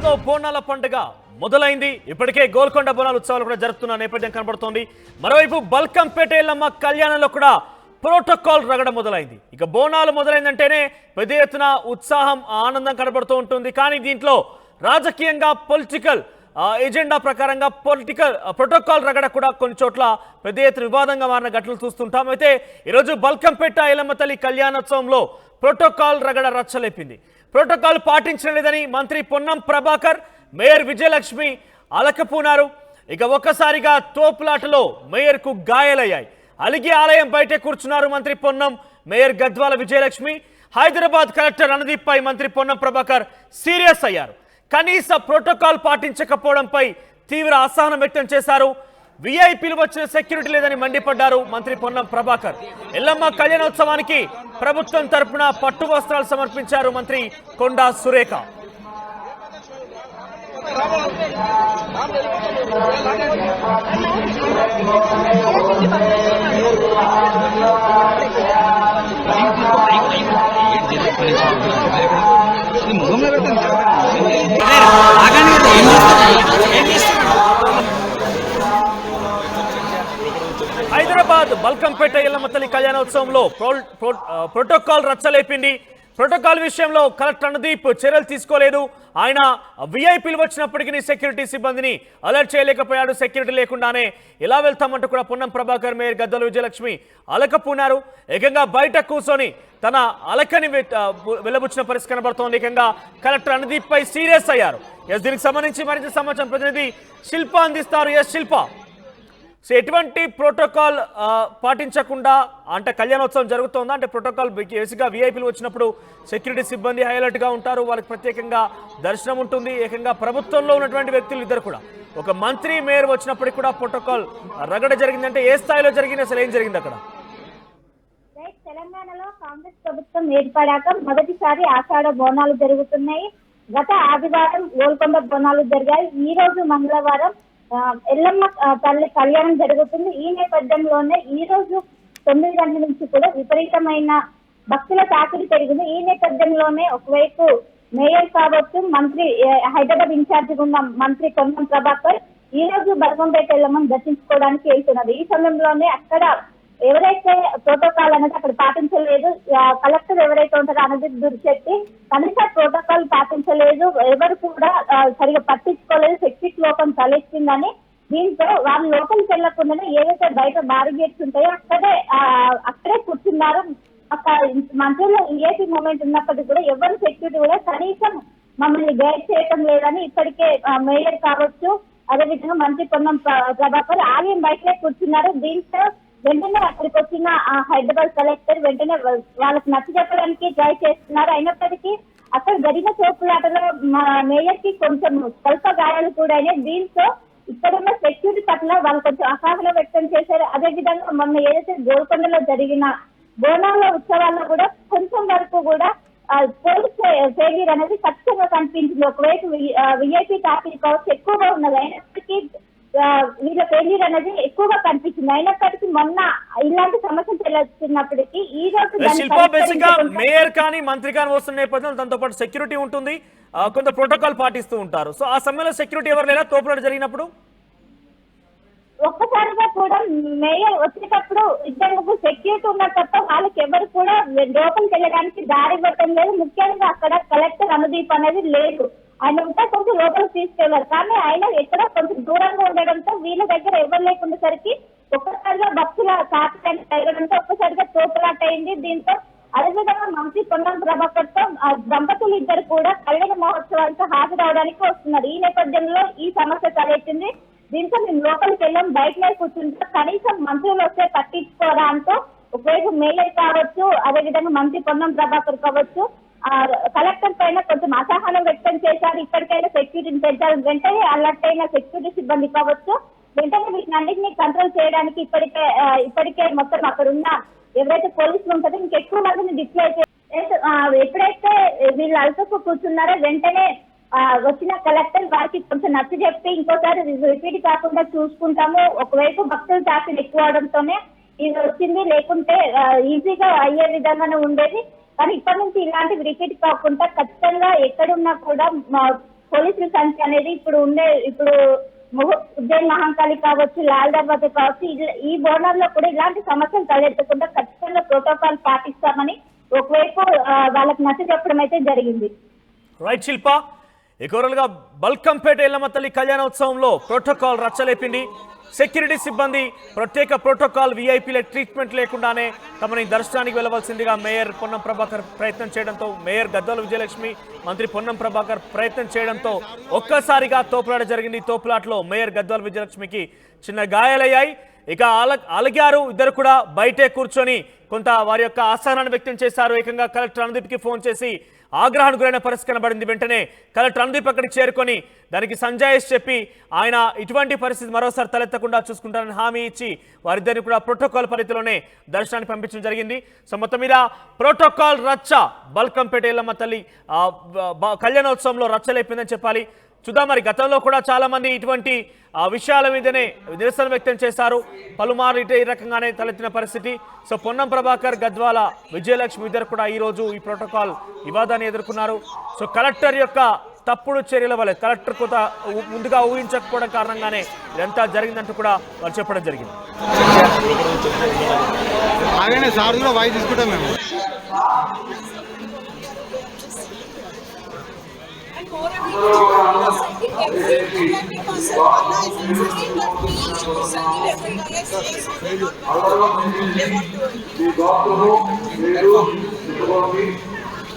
తెలంగాణలో బోనాల పండుగ మొదలైంది. ఇప్పటికే గోల్కొండ బోనాల ఉత్సవాలు కూడా జరుపుతున్న నేపథ్యం కనబడుతోంది. మరోవైపు బల్కంపేట ఎల్లమ్మ కళ్యాణంలో కూడా ప్రోటోకాల్ రగడ మొదలైంది. ఇక బోనాలు మొదలైందంటేనే పెద్ద ఎత్తున ఉత్సాహం ఆనందం కనబడుతూ ఉంటుంది. కానీ దీంట్లో రాజకీయంగా పొలిటికల్ ఎజెండా ప్రకారంగా ప్రోటోకాల్ రగడ కూడా కొన్ని చోట్ల పెద్ద ఎత్తున వివాదంగా మారిన ఘటనలు చూస్తుంటాం. అయితే ఈరోజు బల్కంపేట ఎల్లమ్మ తల్లి కళ్యాణోత్సవంలో ప్రోటోకాల్ రగడ రచ్చలేపింది. ప్రోటోకాల్ పాటించడం లేదని మంత్రి పొన్నం ప్రభాకర్, మేయర్ విజయలక్ష్మి అలకపోనారు. ఇక ఒక్కసారిగా తోపులాటలో మేయర్కు గాయాలయ్యాయి. అలిగి ఆలయం బయటే కూర్చున్నారు మంత్రి పొన్నం, మేయర్ గద్వాల విజయలక్ష్మి. హైదరాబాద్ కలెక్టర్ రణదీప్ పై మంత్రి పొన్నం ప్రభాకర్ సీరియస్ అయ్యారు. కనీస ప్రోటోకాల్ పాటించకపోవడంపై తీవ్ర అసహనం వ్యక్తం చేశారు. విఐపీలు వచ్చిన సెక్యూరిటీ లేదని మండిపడ్డారు మంత్రి పొన్నం ప్రభాకర్. ఎల్లమ్మ కళ్యాణోత్సవానికి ప్రభుత్వం తరపున పట్టు వస్త్రాలు సమర్పించారు మంత్రి కొండా సురేఖ. హైదరాబాద్ బల్కంపేట ఎల్లమ్మ తల్లి కళ్యాణోత్సవంలో ప్రోటోకాల్ రచ్చలేపింది. ప్రోటోకాల్ విషయంలో కలెక్టర్ రణదీప్ చర్యలు తీసుకోలేదు. ఆయన విఐపీలు వచ్చినప్పటికీ సెక్యూరిటీ సిబ్బందిని అలర్ట్ చేయలేకపోయాడు. సెక్యూరిటీ లేకుండానే ఎలా వెళ్తామంటూ కూడా పొన్నం ప్రభాకర్, మేయర్ గద్దల విజయలక్ష్మి అలకపోనారు. ఏకంగా బయట కూర్చొని తన అలకని వెల్లబుచ్చిన పరిస్థితి కనబడుతోంది. ఏకంగా కలెక్టర్ రణదీప్ పై సీరియస్ అయ్యారు. దీనికి సంబంధించి మరింత సమాచారం ప్రతినిధి శిల్ప అందిస్తారు. శిల్ప, సో ఎటువంటి ప్రోటోకాల్ పాటించకుండా అంటే కళ్యాణోత్సవం జరుగుతుందా? అంటే ప్రోటోకాల్ బేసిక్గా విఐపీలు వచ్చినప్పుడు సెక్యూరిటీ సిబ్బంది హైలైట్గా ఉంటారు, వాళ్ళకి ప్రత్యేకంగా దర్శనం ఉంటుంది. ఏకంగా ప్రభుత్వంలో ఉన్నటువంటి వ్యక్తులు ఇద్దరు కూడా, ఒక మంత్రి, మేయర్ వచ్చినప్పటికీ కూడా ప్రోటోకాల్ రగడ జరిగిందంటే ఏ స్థాయిలో జరిగింది, అసలు ఏం జరిగింది అక్కడ? తెలంగాణలో కాంగ్రెస్ ప్రభుత్వం ఏర్పడాక మొదటిసారి ఆషాఢ బోనాలు జరుగుతున్నాయి. గత ఆదివారం గోల్కొండ బోనాలు జరిగాయి. ఈ రోజు మంగళవారం ఎల్లమ్మ తల్లి కళ్యాణం జరుగుతుంది. ఈ నేపథ్యంలోనే ఈ రోజు 9 గంటల నుంచి కూడా విపరీతమైన భక్తుల తాకిడి పెరిగింది. ఈ నేపథ్యంలోనే ఒకవైపు మేయర్ కావచ్చు, మంత్రి హైదరాబాద్ ఇన్ఛార్జిగా ఉన్న మంత్రి పొన్నం ప్రభాకర్ ఈ రోజు బల్కంపేట ఎల్లమ్మను దర్శించుకోవడానికి వెళ్తున్నారు. ఈ సమయంలోనే అక్కడ ఎవరైతే ప్రోటోకాల్ అనేది అక్కడ పాటించలేదు, కలెక్టర్ ఎవరైతే ఉంటారో అనేది దుర్చెట్టి కనీస ప్రోటోకాల్ పాటించలేదు, ఎవరు కూడా సరిగా పట్టించుకోలేదు, సెక్యూరిటీ లోపం తలెత్తిందని. దీంతో వాళ్ళు లోపలికి వెళ్లకుండానే ఏవైతే బయట బారిగేట్స్ ఉంటాయో అక్కడే కూర్చున్నారు. అక్కడ మంత్రులు ఏపీ మూమెంట్ ఉన్నప్పటికీ కూడా ఎవరు సెక్యూరిటీ కూడా కనీసం మమ్మల్ని గైడ్ చేయటం లేదని ఇప్పటికే మేయర్ కావచ్చు, అదేవిధంగా మంత్రి పొన్నం ప్రభాకర్ ఆలయం బయటనే కూర్చున్నారు. దీంతో వెంటనే అక్కడికి వచ్చిన హైదరాబాద్ కలెక్టర్ వెంటనే వాళ్ళకి నచ్చ చెప్పడానికి ట్రై చేస్తున్నారు. అయినప్పటికీ అక్కడ జరిగిన తోపులాటలో మేయర్ కి కొంచెం స్వల్ప గాయాలు కూడా అయినాయి. దీంతో ఇక్కడున్న సెక్యూరిటీ పట్ల వాళ్ళు కొంచెం అసహనం వ్యక్తం చేశారు. అదేవిధంగా మొన్న ఏదైతే గోల్కొండలో జరిగిన బోనాల ఉత్సవాల్లో కూడా కొంచెం వరకు కూడా పోలీస్ ఫెయిల్యూర్ అనేది ఖచ్చితంగా కనిపించింది. ఒకవైపు విఐపీ టాపిక్ కావచ్చు ఎక్కువగా ఉన్నది, అయినప్పటికీ వీళ్ళ ఫెయిల్యూర్ అనేది ఎక్కువగా కనిపించింది. అయినప్పటికీ మొన్న ఇలాంటి సమస్యలు తెలుస్తున్నప్పటికీ ఈ రోజు మేయర్ కానీ మంత్రి కానీ వస్తున్న నేపథ్యంలో దాంతో పాటు సెక్యూరిటీ ఉంటుంది, కొంత ప్రోటోకాల్ పాటిస్తూ ఉంటారు. సో ఆ సమయంలో సెక్యూరిటీ ఎవరు లేదా తోపులాట జరిగినప్పుడు? ఒక్కసారిగా కూడా మేయర్ వచ్చేటప్పుడు ఇద్దరు సెక్యూరిటీ ఉన్న తప్ప వాళ్ళకి ఎవరు కూడా లోపలికి వెళ్ళడానికి దారి ఇవ్వటం లేదు. ముఖ్యంగా అక్కడ కలెక్టర్ రణదీప్ అనేది లేదు, ఆయన ఉంటే కొంచెం లోపలికి తీసుకెళ్లారు. కానీ ఆయన ఎక్కడ కొంచెం దూరంగా ఉండడంతో వీళ్ళ దగ్గర ఎవరు లేకుండేసరికి ఒక్కసారిగా భక్తుల కాకి తగ్గడంతో ఒక్కసారిగా తోపులాట అయింది. దీంతో అదేవిధంగా మంత్రి పొన్నం ప్రభాకర్ తో దంపతులు ఇద్దరు కూడా కళ్యాణ మహోత్సవానికి హాజరవడానికి వస్తున్నారు. ఈ నేపథ్యంలో ఈ సమస్య తలెత్తింది. దీంతో మేము లోపలికి వెళ్ళాం, బయటనే కూర్చుంటే కనీసం మంత్రులు వస్తే పట్టించుకోరా అంటూ ఒకవైపు మేయర్ కావచ్చు, అదేవిధంగా మంత్రి పొన్నం ప్రభాకర్ కావచ్చు కలెక్టర్ పైన కొంచెం అసహనం వ్యక్తం చేశారు. ఇప్పటికైనా సెక్యూరిటీని పెంచారు. వెంటనే అలర్ట్ అయిన సెక్యూరిటీ సిబ్బంది కావచ్చు వెంటనే వీటినన్నింటినీ కంట్రోల్ చేయడానికి ఇప్పటికే మొత్తం అక్కడ ఉన్న ఎవరైతే పోలీసులు ఉంటారో ఇంకెక్కువ మందిని డిప్లాయ్ చేసి ఎప్పుడైతే వీళ్ళు అలసకు కూర్చున్నారో వెంటనే వచ్చిన కలెక్టర్ వారికి కొంచెం నచ్చ చెప్పి ఇంకోసారి రిపీట్ కాకుండా చూసుకుంటాము. ఒకవైపు భక్తుల తాకిడి ఎక్కువ అవడంతోనే ఇది వచ్చింది, లేకుంటే ఈజీగా అయ్యే విధంగానే ఉండేది. కానీ ఇప్పటి నుంచి ఇలాంటివి రిపీట్ కాకుండా ఖచ్చితంగా ఎక్కడున్నా కూడా పోలీసుల సంఖ్య అనేది ఇప్పుడు ఉజ్జయిన్ మహంకాళి కావచ్చు, లాల్ దర్వాజా కావచ్చు, ఈ బోనాల్లో కూడా ఇలాంటి సమస్యలు తలెత్తకుండా ఖచ్చితంగా ప్రోటోకాల్ పాటిస్తామని ఒకవైపు వాళ్ళకి నచ్చ చెప్పడం అయితే జరిగింది. రైట్ శిల్ప, ఎక్కువగా బల్కంపేట ఎల్లమ్మ తల్లి కళ్యాణోత్సవంలో ప్రోటోకాల్ రచ్చలేపింది. సెక్యూరిటీ సిబ్బంది ప్రత్యేక ప్రోటోకాల్, విఐపీల ట్రీట్మెంట్ లేకుండానే తమని దర్శనానికి వెళ్ళవలసిందిగా మేయర్ పొన్నం ప్రభాకర్ ప్రయత్నం చేయడంతో, మేయర్ గద్వాల విజయలక్ష్మి, మంత్రి పొన్నం ప్రభాకర్ ప్రయత్నం చేయడంతో ఒక్కసారిగా తోపులాట జరిగింది. తోపులాటలో మేయర్ గద్వాల విజయలక్ష్మికి చిన్న గాయాలయ్యాయి. ఇక అలిగారు ఇద్దరు కూడా బయటే కూర్చొని కొంత వారి యొక్క అసహనాన్ని వ్యక్తం చేశారు. ఏకంగా కలెక్టర్ అనుదీప్కి ఫోన్ చేసి ఆగ్రహానికి గురైన పరిస్థితి కనబడింది. వెంటనే కలెక్టర్ అనుదీప్ అక్కడికి చేరుకొని దానికి సంజాయిష్ చెప్పి ఆయన ఇటువంటి పరిస్థితి మరోసారి తలెత్తకుండా చూసుకుంటారని హామీ ఇచ్చి వారిద్దరిని కూడా ప్రోటోకాల్ పరిధిలోనే దర్శనానికి పంపించడం జరిగింది. సో మొత్తం మీద ప్రోటోకాల్ రచ్చ బల్కంపేట ఎల్లమ్మ తల్లి కళ్యాణోత్సవంలో రచ్చలేపిందని చెప్పాలి. చూద్దాం మరి, గతంలో కూడా చాలా మంది ఇటువంటి విషయాల మీదనే నిరసన వ్యక్తం చేశారు. పలుమార్లు ఈ రకంగానే తలెత్తిన పరిస్థితి. సో పొన్నం ప్రభాకర్, గద్వాల విజయలక్ష్మి ఇద్దరు కూడా ఈరోజు ఈ ప్రోటోకాల్ వివాదాన్ని ఎదుర్కొన్నారు. సో కలెక్టర్ యొక్క తప్పుడు చర్యల వల్ల, కలెక్టర్ కొంత ముందుగా ఊహించకపోవడం కారణంగానే ఇదంతా జరిగిందంటూ కూడా వాళ్ళు చెప్పడం జరిగింది. We got to know,